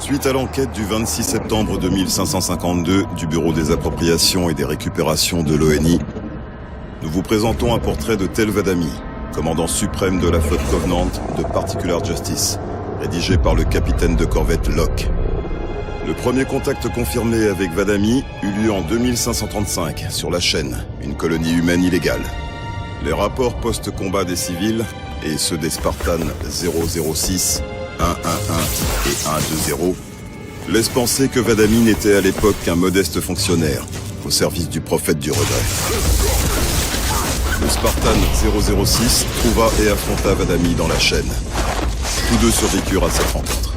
Suite à l'enquête du 26 septembre 2552 du Bureau des appropriations et des récupérations de l'ONI, nous vous présentons un portrait de Tel Vadami, commandant suprême de la flotte Covenant de Particular Justice, rédigé par le capitaine de corvette Locke. Le premier contact confirmé avec Vadami eut lieu en 2535 sur la Chaîne, une colonie humaine illégale. Les rapports post-combat des civils et ceux des Spartans 006, 111 et 120 laissent penser que Vadami n'était à l'époque qu'un modeste fonctionnaire au service du prophète du regret. Le Spartan 006 trouva et affronta Vadami dans la Chaîne. Tous deux survécurent à cette rencontre.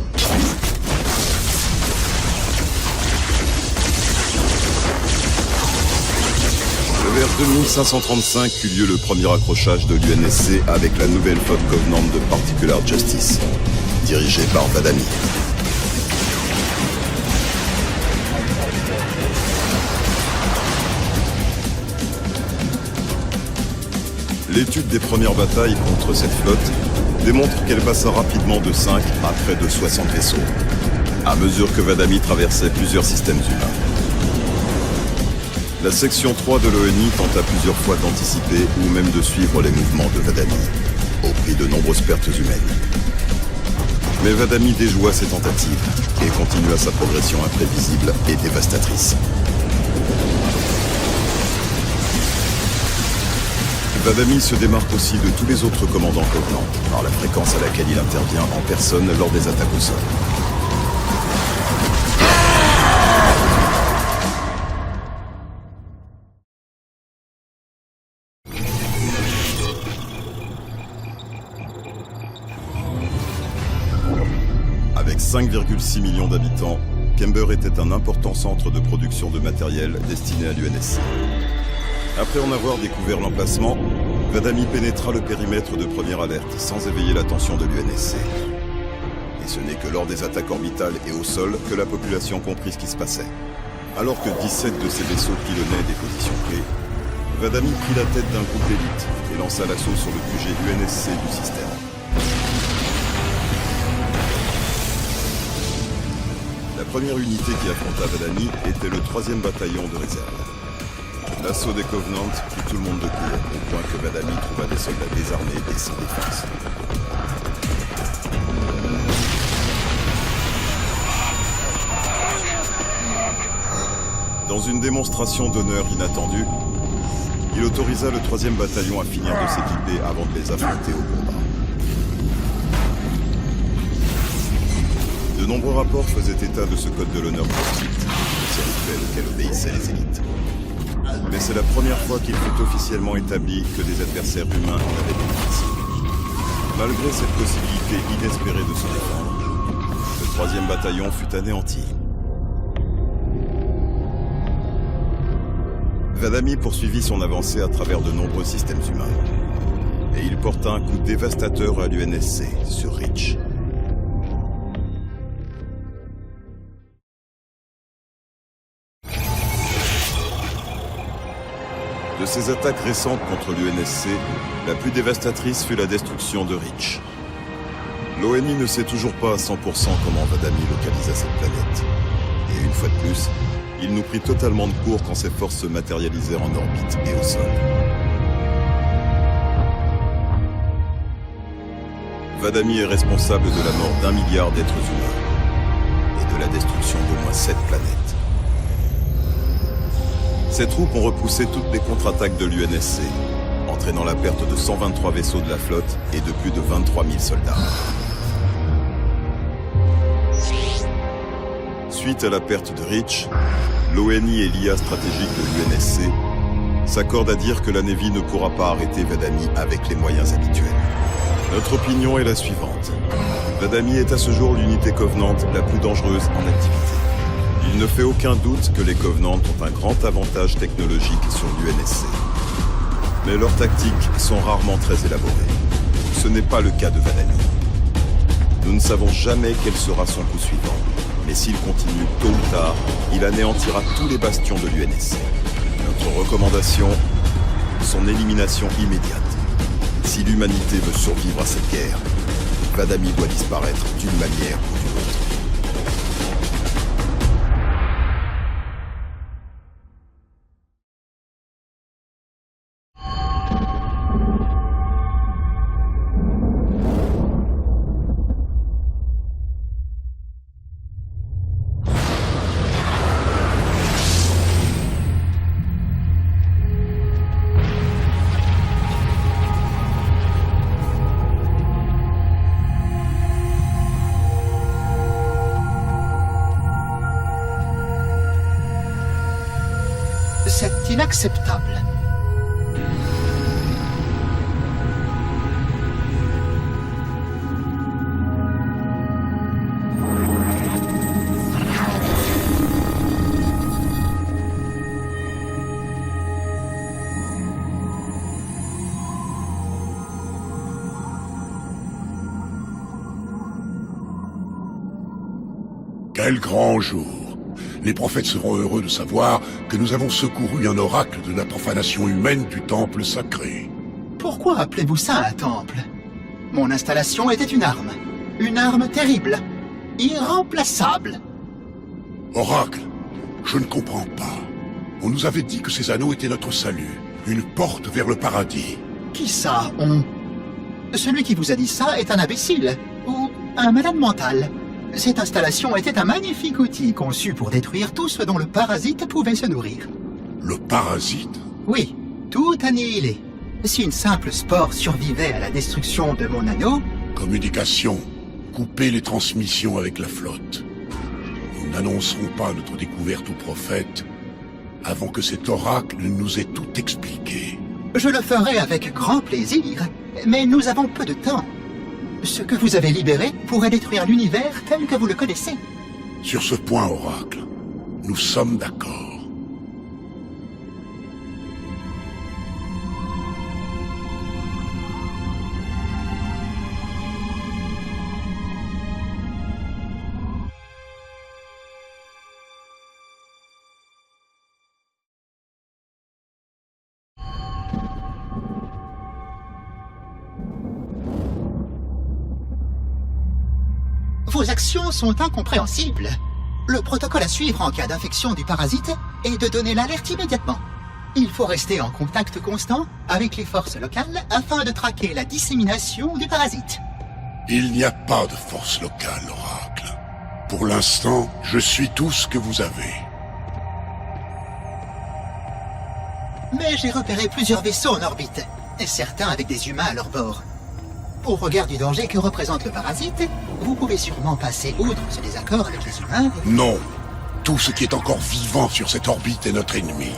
Vers 2535 eut lieu le premier accrochage de l'UNSC avec la nouvelle flotte Covenant de Particular Justice, dirigée par Vadami. L'étude des premières batailles contre cette flotte démontre qu'elle passa rapidement de 5 à près de 60 vaisseaux, à mesure que Vadami traversait plusieurs systèmes humains. La section 3 de l'ONI tenta plusieurs fois d'anticiper ou même de suivre les mouvements de Vadami, au prix de nombreuses pertes humaines. Mais Vadami déjoua ses tentatives et continua sa progression imprévisible et dévastatrice. Vadami se démarque aussi de tous les autres commandants Covenant par la fréquence à laquelle il intervient en personne lors des attaques au sol. Avec 5,6 millions d'habitants, Kember était un important centre de production de matériel destiné à l'UNSC. Après en avoir découvert l'emplacement, Vadami pénétra le périmètre de première alerte sans éveiller l'attention de l'UNSC. Et ce n'est que lors des attaques orbitales et au sol que la population comprit ce qui se passait. Alors que 17 de ses vaisseaux pilonnaient des positions clés, Vadami prit la tête d'un groupe d'élite et lança l'assaut sur le QG UNSC du système. La première unité qui affronta Vadami était le 3e bataillon de réserve. L'assaut des Covenants prit tout le monde de court, au point que Vadami trouva des soldats désarmés et sans défense. Dans une démonstration d'honneur inattendue, il autorisa le 3e bataillon à finir de s'équiper avant de les affronter au combat. De nombreux rapports faisaient état de ce code de l'honneur proscrite, ce rituel auquel obéissaient les élites. Mais c'est la première fois qu'il fut officiellement établi que des adversaires humains en avaient bénéficié. Malgré cette possibilité inespérée de se défendre, le 3e bataillon fut anéanti. Vadami poursuivit son avancée à travers de nombreux systèmes humains. Et il porta un coup dévastateur à l'UNSC sur Reach. De ces attaques récentes contre l'UNSC, la plus dévastatrice fut la destruction de Reach. L'ONI ne sait toujours pas à 100% comment Vadami localisa cette planète. Et une fois de plus, il nous prit totalement de court quand ses forces se matérialisèrent en orbite et au sol. Vadami est responsable de la mort d'1 milliard d'êtres humains et de la destruction d'au moins 7 planètes. Ces troupes ont repoussé toutes les contre-attaques de l'UNSC, entraînant la perte de 123 vaisseaux de la flotte et de plus de 23 000 soldats. Suite à la perte de Reach, l'ONI et l'IA stratégique de l'UNSC s'accordent à dire que la Navy ne pourra pas arrêter Vadami avec les moyens habituels. Notre opinion est la suivante. Vadami est à ce jour l'unité Covenant la plus dangereuse en activité. Il ne fait aucun doute que les Covenants ont un grand avantage technologique sur l'UNSC. Mais leurs tactiques sont rarement très élaborées. Ce n'est pas le cas de Vadami. Nous ne savons jamais quel sera son coup suivant. Mais s'il continue tôt ou tard, il anéantira tous les bastions de l'UNSC. Notre recommandation, son élimination immédiate. Si l'humanité veut survivre à cette guerre, Vadami doit disparaître d'une manière ou d'une autre. inacceptable. Quel grand jour! Les prophètes seront heureux de savoir que nous avons secouru un oracle de la profanation humaine du temple sacré. Pourquoi appelez-vous ça un temple? Mon installation était une arme terrible, irremplaçable. Oracle, je ne comprends pas. On nous avait dit que ces anneaux étaient notre salut, une porte vers le paradis. Qui ça, on? Celui qui vous a dit ça est un imbécile, ou un malade mental. Cette installation était un magnifique outil conçu pour détruire tout ce dont le parasite pouvait se nourrir. Le parasite? Oui, tout annihilé. Si une simple spore survivait à la destruction de mon anneau... Communication. Couper les transmissions avec la flotte. Nous n'annoncerons pas notre découverte aux prophètes avant que cet oracle nous ait tout expliqué. Je le ferai avec grand plaisir, mais nous avons peu de temps. Ce que vous avez libéré pourrait détruire l'univers tel que vous le connaissez. Sur ce point, oracle, nous sommes d'accord. Vos actions sont incompréhensibles. Le protocole à suivre en cas d'infection du parasite est de donner l'alerte immédiatement. Il faut rester en contact constant avec les forces locales afin de traquer la dissémination du parasite. Il n'y a pas de force locale, oracle. Pour l'instant, je suis tout ce que vous avez. Mais j'ai repéré plusieurs vaisseaux en orbite, et certains avec des humains à leur bord. Au regard du danger que représente le parasite, vous pouvez sûrement passer outre ce désaccord avec les humains. Non. Tout ce qui est encore vivant sur cette orbite est notre ennemi.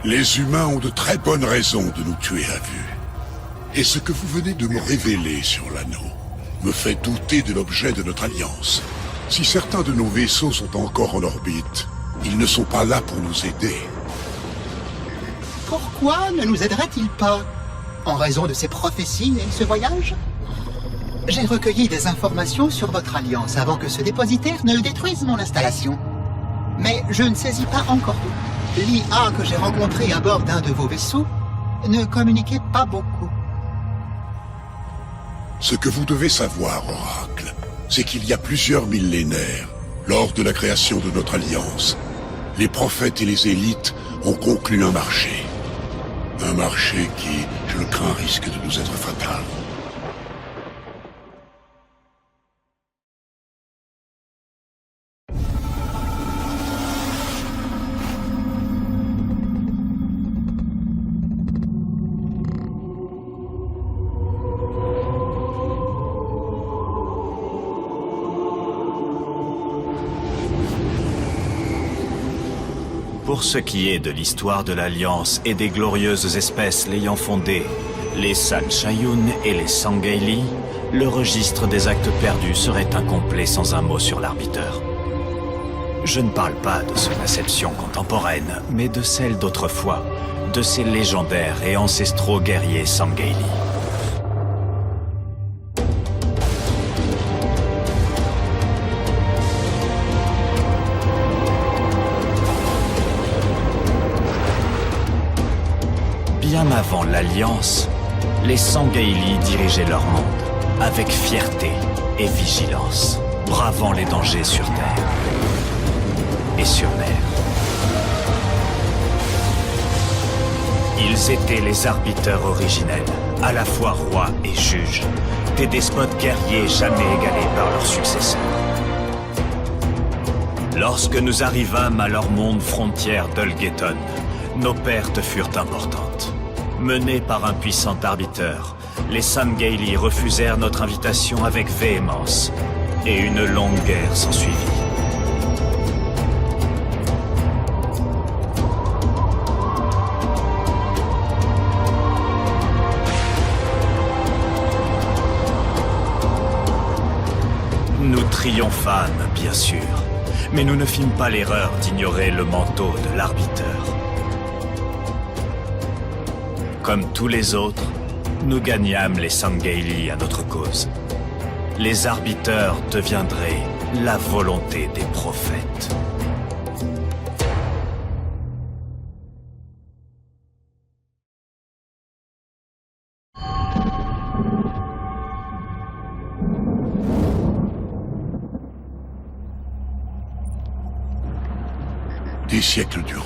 Les humains ont de très bonnes raisons de nous tuer à vue. Et ce que vous venez de me révéler sur l'anneau me fait douter de l'objet de notre alliance. Si certains de nos vaisseaux sont encore en orbite, ils ne sont pas là pour nous aider. Pourquoi ne nous aiderait-il pas? En raison de ces prophéties et ce voyage? J'ai recueilli des informations sur votre alliance avant que ce dépositaire ne détruise mon installation. Mais je ne saisis pas encore tout. L'IA que j'ai rencontrée à bord d'un de vos vaisseaux ne communiquait pas beaucoup. Ce que vous devez savoir, oracle, c'est qu'il y a plusieurs millénaires, lors de la création de notre alliance, les prophètes et les élites ont conclu un marché. Un marché qui, je le crains, risque de nous être fatal. Pour ce qui est de l'histoire de l'Alliance et des glorieuses espèces l'ayant fondée, les Sanshayun et les Sangheili, le registre des actes perdus serait incomplet sans un mot sur l'arbiteur. Je ne parle pas de son acception contemporaine, mais de celle d'autrefois, de ces légendaires et ancestraux guerriers Sangheili. Bien avant l'Alliance, les Sangheili dirigeaient leur monde, avec fierté et vigilance, bravant les dangers sur terre et sur mer. Ils étaient les arbiteurs originels, à la fois rois et juges, des despotes guerriers jamais égalés par leurs successeurs. Lorsque nous arrivâmes à leur monde frontière d'Ulgeton, nos pertes furent importantes. Menés par un puissant arbiteur, les Sangheili refusèrent notre invitation avec véhémence, et une longue guerre s'ensuivit. triomphâmes, bien sûr. Mais nous ne fîmes pas l'erreur d'ignorer le manteau de l'arbiteur. Comme tous les autres, nous gagnâmes les Sangheili à notre cause. Les arbiteurs deviendraient la volonté des prophètes. Des siècles durant,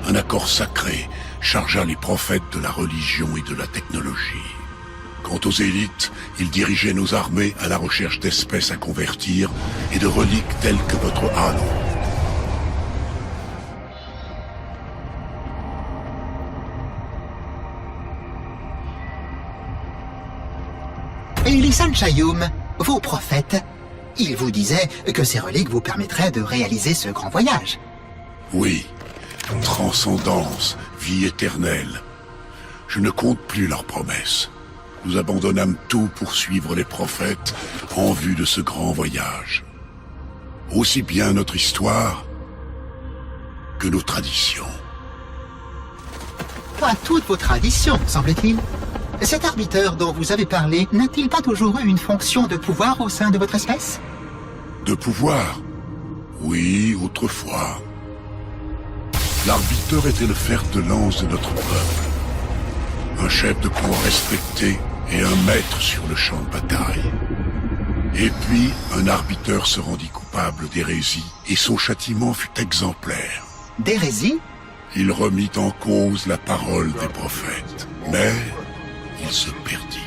un accord sacré chargea les prophètes de la religion et de la technologie. Quant aux élites, ils dirigeaient nos armées à la recherche d'espèces à convertir et de reliques telles que votre anneau. Et les Sanchayum, vos prophètes, ils vous disaient que ces reliques vous permettraient de réaliser ce grand voyage. Oui, transcendance, vie éternelle. Je ne compte plus leurs promesses. Nous abandonnâmes tout pour suivre les prophètes en vue de ce grand voyage. Aussi bien notre histoire que nos traditions. Pas toutes vos traditions, semble-t-il. Cet arbiteur dont vous avez parlé n'a-t-il pas toujours eu une fonction de pouvoir au sein de votre espèce? De pouvoir? Oui, autrefois. L'arbiteur était le fer de lance de notre peuple. Un chef de cour respecté et un maître sur le champ de bataille. Et puis, un arbiteur se rendit coupable d'hérésie et son châtiment fut exemplaire. D'hérésie? Il remit en cause la parole des prophètes, mais il se perdit.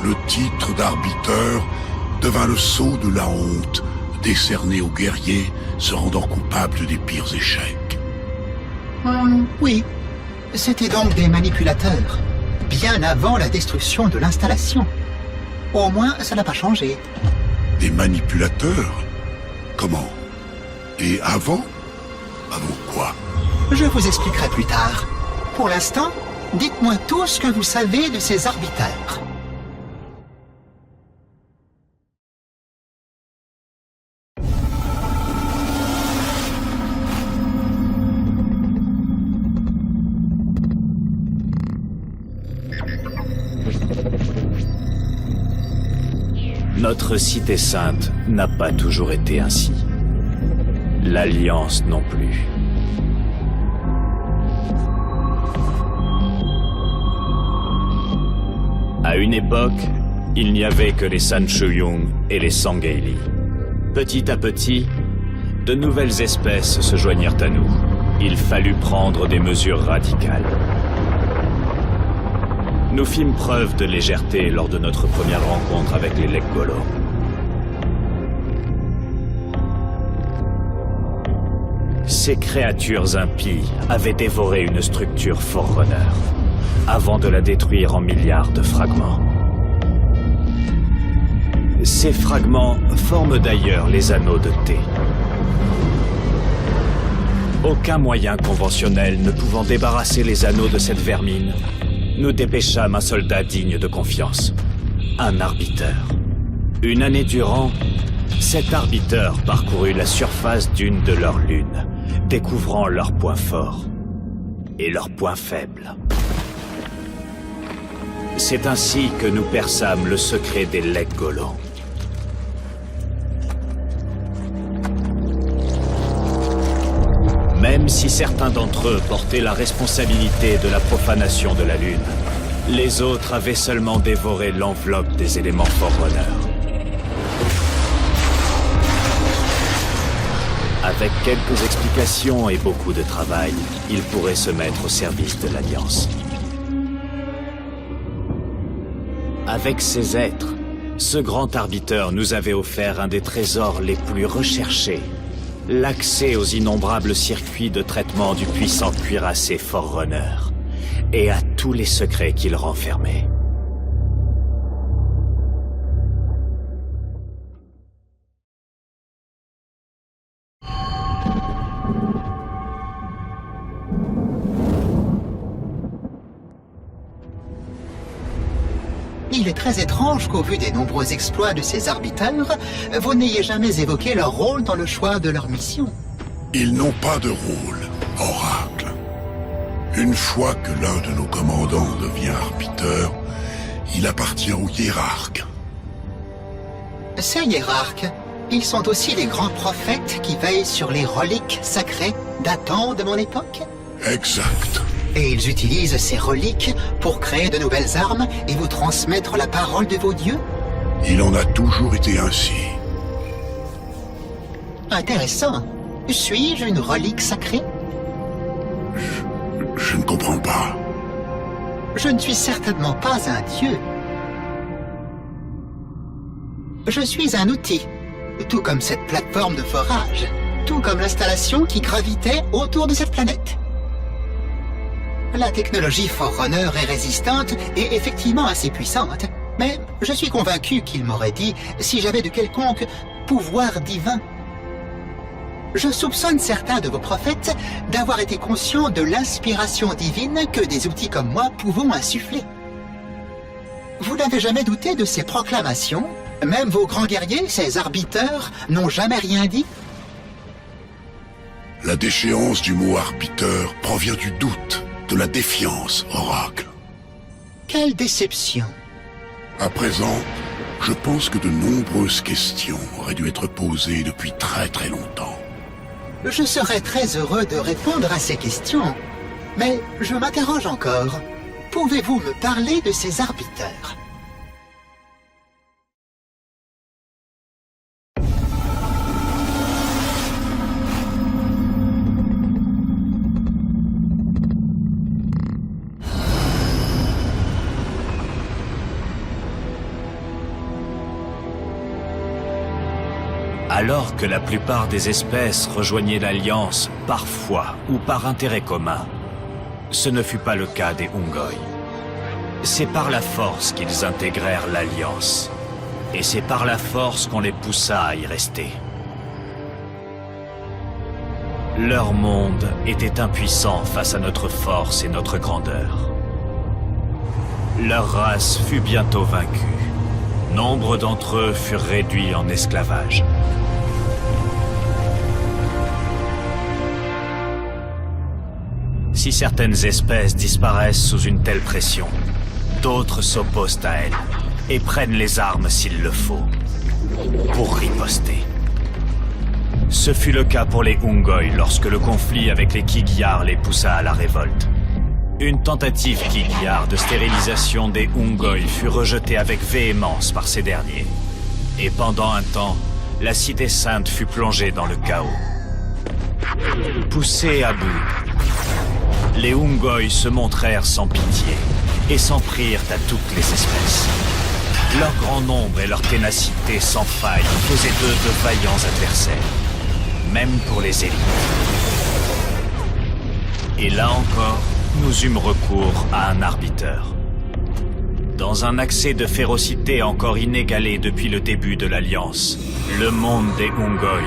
Le titre d'arbiteur devint le sceau de la honte, décerné aux guerriers se rendant coupables des pires échecs. Oui. C'était donc des manipulateurs, bien avant la destruction de l'installation. Au moins, ça n'a pas changé. Des manipulateurs? Comment? Et avant? Avant quoi? Je vous expliquerai plus tard. Pour l'instant, dites-moi tout ce que vous savez de ces arbiteurs. Notre cité sainte n'a pas toujours été ainsi. L'Alliance non plus. À une époque, il n'y avait que les Sanchuyung et les Sangheili. Petit à petit, de nouvelles espèces se joignirent à nous. Il fallut prendre des mesures radicales. Nous fîmes preuve de légèreté lors de notre première rencontre avec les Leggolo. Ces créatures impies avaient dévoré une structure Forerunner, avant de la détruire en milliards de fragments. Ces fragments forment d'ailleurs les anneaux de T. Aucun moyen conventionnel ne pouvant débarrasser les anneaux de cette vermine, nous dépêchâmes un soldat digne de confiance, un arbiteur. Une année durant, cet arbiteur parcourut la surface d'une de leurs lunes, découvrant leurs points forts et leurs points faibles. C'est ainsi que nous perçâmes le secret des Leggolo. Même si certains d'entre eux portaient la responsabilité de la profanation de la Lune, les autres avaient seulement dévoré l'enveloppe des éléments Forerunner. Avec quelques explications et beaucoup de travail, ils pourraient se mettre au service de l'Alliance. Avec ces êtres, ce grand arbiteur nous avait offert un des trésors les plus recherchés. L'accès aux innombrables circuits de traitement du puissant cuirassé Forerunner et à tous les secrets qu'il renfermait. Il est très étrange qu'au vu des nombreux exploits de ces arbiteurs, vous n'ayez jamais évoqué leur rôle dans le choix de leur mission. Ils n'ont pas de rôle, Oracle. Une fois que l'un de nos commandants devient arbiteur, il appartient au hiérarque. Ces hiérarques, ils sont aussi les grands prophètes qui veillent sur les reliques sacrées datant de mon époque? Exact. Et ils utilisent ces reliques pour créer de nouvelles armes et vous transmettre la parole de vos dieux? Il en a toujours été ainsi. Intéressant. Suis-je une relique sacrée? Je ne comprends pas. Je ne suis certainement pas un dieu. Je suis un outil, tout comme cette plateforme de forage, tout comme l'installation qui gravitait autour de cette planète. La technologie Forerunner est résistante et effectivement assez puissante, mais je suis convaincu qu'il m'aurait dit si j'avais de quelconque pouvoir divin. Je soupçonne certains de vos prophètes d'avoir été conscients de l'inspiration divine que des outils comme moi pouvons insuffler. Vous n'avez jamais douté de ces proclamations? Même vos grands guerriers, ces arbiteurs, n'ont jamais rien dit? La déchéance du mot arbiteur provient du doute, de la défiance, Oracle. Quelle déception! À présent, je pense que de nombreuses questions auraient dû être posées depuis très très longtemps. Je serais très heureux de répondre à ces questions, mais je m'interroge encore. Pouvez-vous me parler de ces arbiteurs? Alors que la plupart des espèces rejoignaient l'Alliance, parfois ou par intérêt commun, ce ne fut pas le cas des Ungoi. C'est par la force qu'ils intégrèrent l'Alliance, et c'est par la force qu'on les poussa à y rester. Leur monde était impuissant face à notre force et notre grandeur. Leur race fut bientôt vaincue. Nombre d'entre eux furent réduits en esclavage. Si certaines espèces disparaissent sous une telle pression, d'autres s'opposent à elles et prennent les armes s'il le faut, pour riposter. Ce fut le cas pour les Ungoi lorsque le conflit avec les Kigyar les poussa à la révolte. Une tentative Kigyar de stérilisation des Ungoi fut rejetée avec véhémence par ces derniers. Et pendant un temps, la Cité Sainte fut plongée dans le chaos. Poussés à bout, les Ungoi se montrèrent sans pitié et s'en prirent à toutes les espèces. Leur grand nombre et leur ténacité sans faille faisaient d'eux de vaillants adversaires, même pour les élites. Et là encore, nous eûmes recours à un arbiteur. Dans un accès de férocité encore inégalé depuis le début de l'Alliance, le monde des Ungoi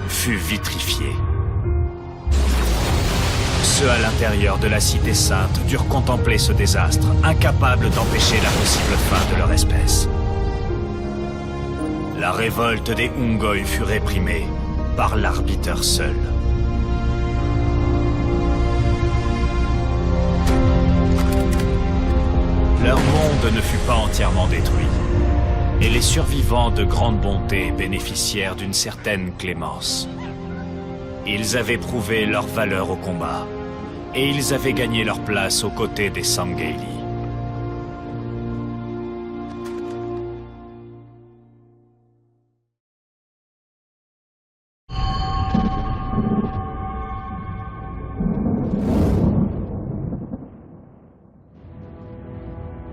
fut vitrifié. Ceux à l'intérieur de la Cité Sainte durent contempler ce désastre, incapables d'empêcher la possible fin de leur espèce. La révolte des Ungoi fut réprimée par l'arbiteur seul. Leur monde ne fut pas entièrement détruit, et les survivants de grande bonté bénéficièrent d'une certaine clémence. Ils avaient prouvé leur valeur au combat, et ils avaient gagné leur place aux côtés des Sangheili.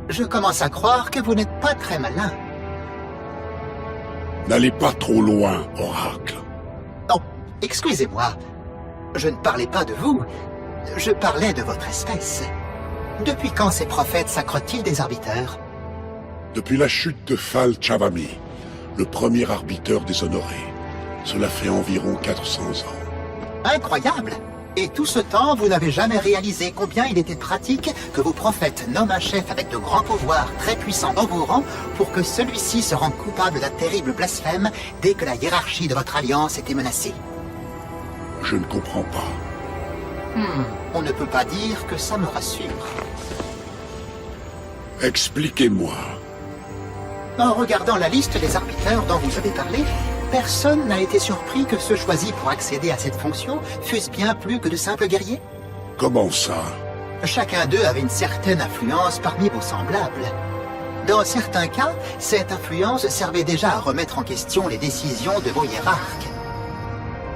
Je commence à croire que vous n'êtes pas très malin. N'allez pas trop loin, Oracle. Oh, excusez-moi. Je ne parlais pas de vous. Je parlais de votre espèce. Depuis quand ces prophètes sacrent-ils des arbiteurs? Depuis la chute de Fal Chavami, le premier arbiteur déshonoré. Cela fait environ 400 ans. Incroyable! Et tout ce temps, vous n'avez jamais réalisé combien il était pratique que vos prophètes nomment un chef avec de grands pouvoirs très puissants dans vos rangs pour que celui-ci se rende coupable d'un terrible blasphème dès que la hiérarchie de votre alliance était menacée. Je ne comprends pas. On ne peut pas dire que ça me rassure. Expliquez-moi. En regardant la liste des arbiteurs dont vous avez parlé, personne n'a été surpris que ceux choisis pour accéder à cette fonction fussent bien plus que de simples guerriers. Comment ça? Chacun d'eux avait une certaine influence parmi vos semblables. Dans certains cas, cette influence servait déjà à remettre en question les décisions de vos hiérarques.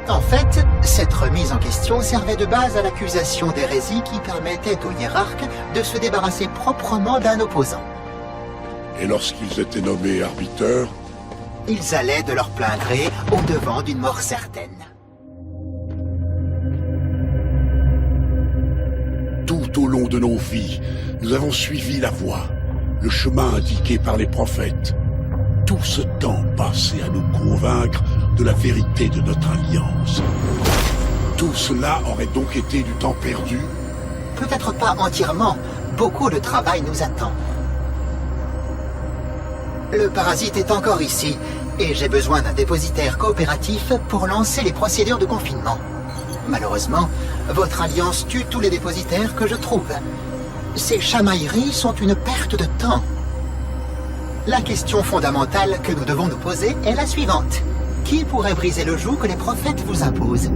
En fait, cette remise en question servait de base à l'accusation d'hérésie qui permettait aux hiérarques de se débarrasser proprement d'un opposant. Et lorsqu'ils étaient nommés arbiteurs, Ils allaient de leur plein gré au-devant d'une mort certaine. tout au long de nos vies, nous avons suivi la voie, le chemin indiqué par les prophètes. Tout ce temps passé à nous convaincre de la vérité de notre alliance. Tout cela aurait donc été du temps perdu? Peut-être pas entièrement. Beaucoup de travail nous attend. Le parasite est encore ici, et j'ai besoin d'un dépositaire coopératif pour lancer les procédures de confinement. Malheureusement, votre alliance tue tous les dépositaires que je trouve. Ces chamailleries sont une perte de temps. La question fondamentale que nous devons nous poser est la suivante. Qui pourrait briser le joug que les prophètes vous imposent ?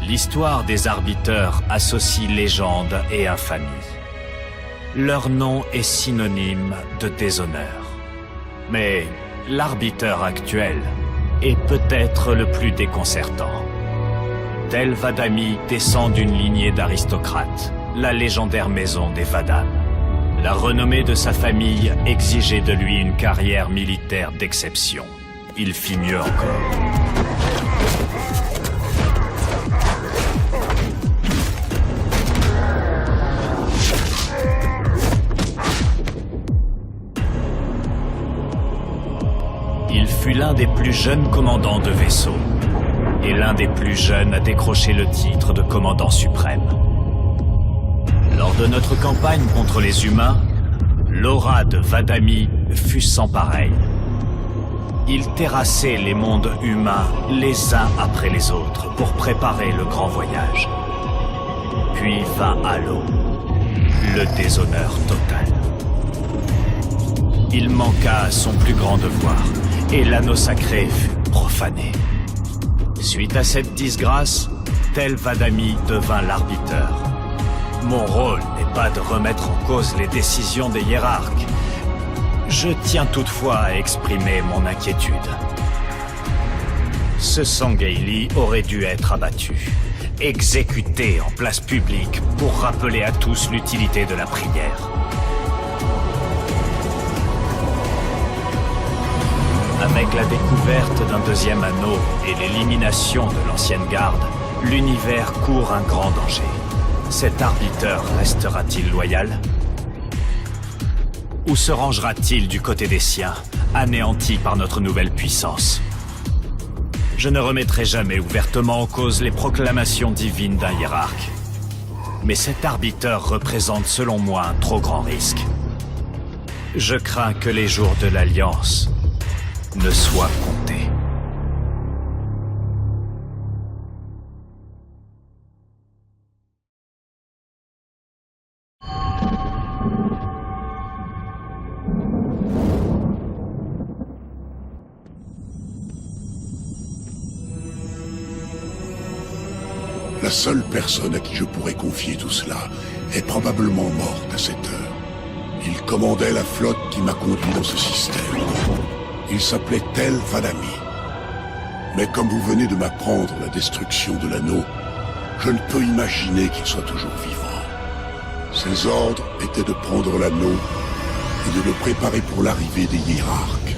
L'histoire des arbiteurs associe légende et infamie. Leur nom est synonyme de déshonneur. Mais l'arbiteur actuel est peut-être le plus déconcertant. Tel Vadami descend d'une lignée d'aristocrates, la légendaire maison des Vadam. La renommée de sa famille exigeait de lui une carrière militaire d'exception. Il fit mieux encore. Il fut l'un des plus jeunes commandants de vaisseau, et l'un des plus jeunes à décrocher le titre de commandant suprême. Lors de notre campagne contre les humains, l'aura de Vadami fut sans pareil. Il terrassait les mondes humains les uns après les autres pour préparer le grand voyage. Puis vint à l'eau, le déshonneur total. Il manqua à son plus grand devoir, et l'anneau sacré fut profané. Suite à cette disgrâce, tel Vadami devint l'arbiteur. Mon rôle n'est pas de remettre en cause les décisions des hiérarques. Je tiens toutefois à exprimer mon inquiétude. Ce Sangheili aurait dû être abattu, exécuté en place publique pour rappeler à tous l'utilité de la prière. Avec la découverte d'un deuxième anneau et l'élimination de l'ancienne garde, l'univers court un grand danger. Cet arbiteur restera-t-il loyal? Ou se rangera-t-il du côté des siens, anéanti par notre nouvelle puissance? Je ne remettrai jamais ouvertement en cause les proclamations divines d'un hiérarque. Mais cet arbiteur représente selon moi un trop grand risque. Je crains que les jours de l'Alliance ne soit compté. La seule personne à qui je pourrais confier tout cela est probablement morte à cette heure. Il commandait la flotte qui m'a conduit dans ce système. Il s'appelait Tel Vadami. Mais comme vous venez de m'apprendre la destruction de l'anneau, je ne peux imaginer qu'il soit toujours vivant. Ses ordres étaient de prendre l'anneau et de le préparer pour l'arrivée des hiérarques.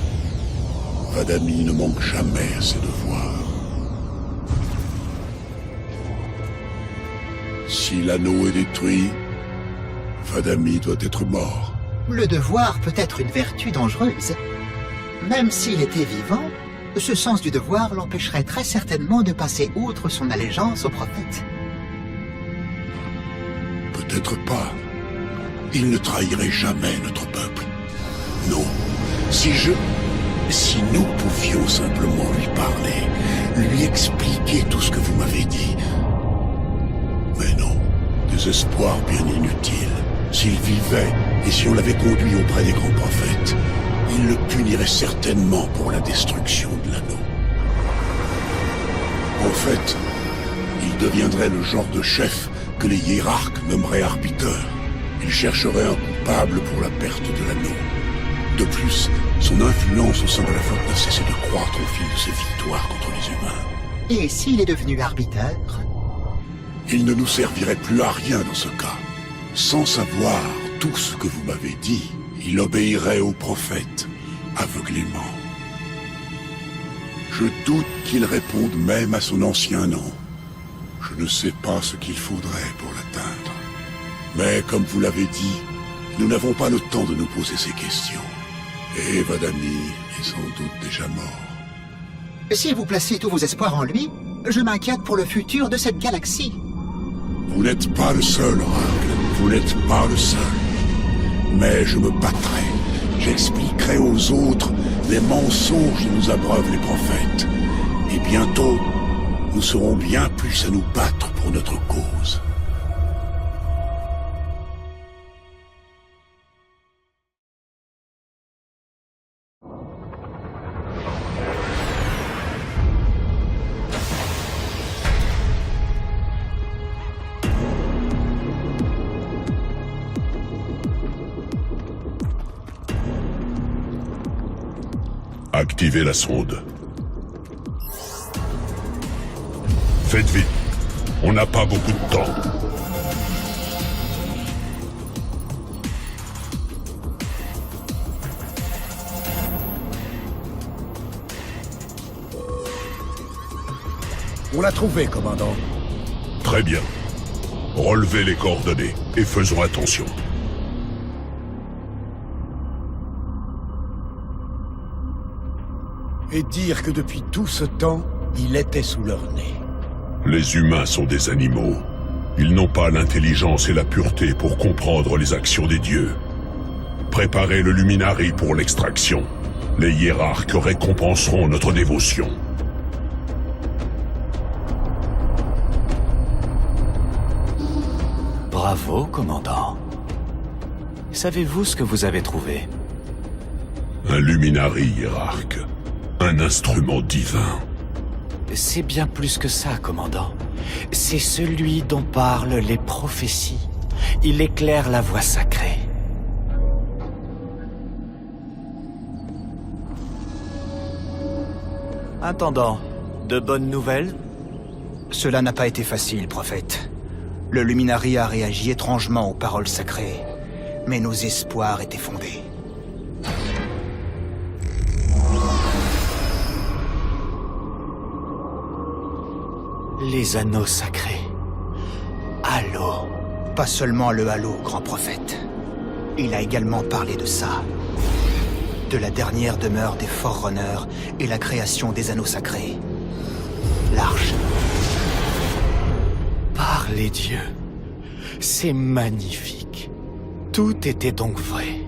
Vadami ne manque jamais à ses devoirs. Si l'anneau est détruit, Vadami doit être mort. Le devoir peut être une vertu dangereuse. Même s'il était vivant, ce sens du devoir l'empêcherait très certainement de passer outre son allégeance au prophète. Peut-être pas. Il ne trahirait jamais notre peuple. Non. Si nous pouvions simplement lui parler, lui expliquer tout ce que vous m'avez dit. Mais non. Des espoirs bien inutiles. S'il vivait, et si on l'avait conduit auprès des grands prophètes, il le punirait certainement pour la destruction de l'anneau. En fait, il deviendrait le genre de chef que les hiérarques nommeraient arbiteur. Il chercherait un coupable pour la perte de l'anneau. De plus, son influence au sein de la flotte n'a cessé de croître au fil de ses victoires contre les humains. Et s'il est devenu arbiteur? Il ne nous servirait plus à rien dans ce cas. Sans savoir tout ce que vous m'avez dit, il obéirait au prophète, aveuglément. Je doute qu'il réponde même à son ancien nom. Je ne sais pas ce qu'il faudrait pour l'atteindre. Mais comme vous l'avez dit, nous n'avons pas le temps de nous poser ces questions. Et Vadami est sans doute déjà mort. Si vous placez tous vos espoirs en lui, je m'inquiète pour le futur de cette galaxie. Vous n'êtes pas le seul, Oracle. Vous n'êtes pas le seul. Mais je me battrai. J'expliquerai aux autres les mensonges dont nous abreuvent les prophètes. Et bientôt, nous serons bien plus à nous battre pour notre cause. Activez la sonde. Faites vite. On n'a pas beaucoup de temps. On l'a trouvé, commandant. Très bien. Relevez les coordonnées et faisons attention. Et dire que depuis tout ce temps, il était sous leur nez. Les humains sont des animaux. Ils n'ont pas l'intelligence et la pureté pour comprendre les actions des dieux. Préparez le Luminari pour l'extraction. Les hiérarques récompenseront notre dévotion. Bravo, commandant. Savez-vous ce que vous avez trouvé? Un Luminari, hiérarque. Un instrument divin. C'est bien plus que ça, commandant. C'est celui dont parlent les prophéties. Il éclaire la voie sacrée. Intendant, de bonnes nouvelles? Cela n'a pas été facile, prophète. Le Luminari a réagi étrangement aux paroles sacrées, mais nos espoirs étaient fondés. Les anneaux sacrés. Halo. Pas seulement le halo, grand prophète. Il a également parlé de ça. De la dernière demeure des Forerunners et la création des anneaux sacrés. L'arche. Par les dieux. C'est magnifique. Tout était donc vrai.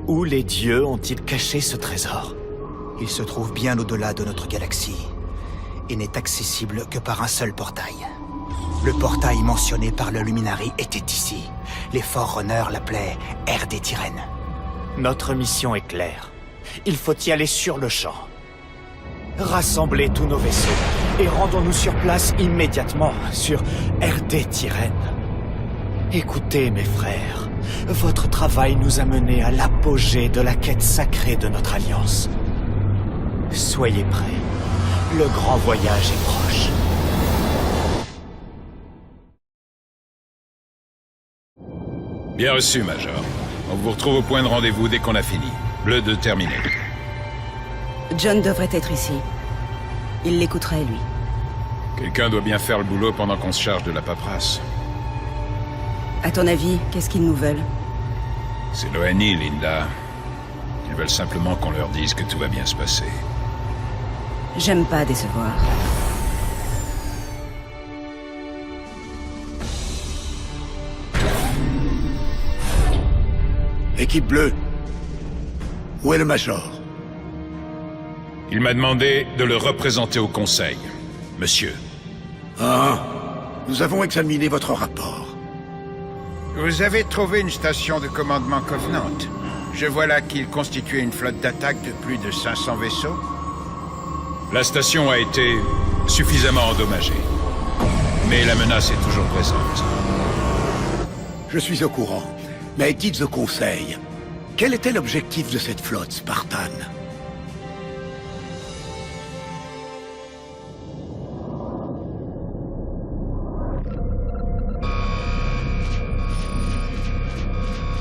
Où les dieux ont-ils caché ce trésor? Il se trouve bien au-delà de notre galaxie et n'est accessible que par un seul portail. Le portail mentionné par le Luminari était ici. Les Forerunners l'appelaient RD Tyrène. Notre mission est claire. Il faut y aller sur le champ. Rassemblez tous nos vaisseaux et rendons-nous sur place immédiatement sur RD Tyrène. Écoutez, mes frères, votre travail nous a menés à l'apogée de la quête sacrée de notre alliance. Soyez prêts. Le grand voyage est proche. Bien reçu, Major. On vous retrouve au point de rendez-vous dès qu'on a fini. Bleu de terminé. John devrait être ici. Il l'écouterait, lui. Quelqu'un doit bien faire le boulot pendant qu'on se charge de la paperasse. À ton avis, qu'est-ce qu'ils nous veulent? C'est l'ONI, Linda. Ils veulent simplement qu'on leur dise que tout va bien se passer. J'aime pas décevoir. Équipe bleue. Où est le Major? Il m'a demandé de le représenter au Conseil. Monsieur. Ah, nous avons examiné votre rapport. Vous avez trouvé une station de commandement Covenant. Je vois là qu'il constituait une flotte d'attaque de plus de 500 vaisseaux. La station a été suffisamment endommagée. Mais la menace est toujours présente. Je suis au courant. Mais dites au Conseil, quel était l'objectif de cette flotte spartane?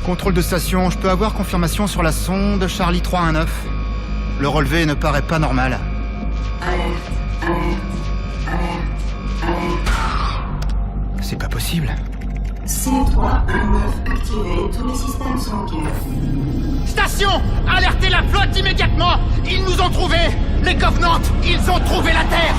Contrôle de station, je peux avoir confirmation sur la sonde Charlie 319. Le relevé ne paraît pas normal. C'est pas possible. C319 activé, tous les systèmes sont OK. Station! Alertez la flotte immédiatement! Ils nous ont trouvés! Les Covenants, ils ont trouvé la Terre!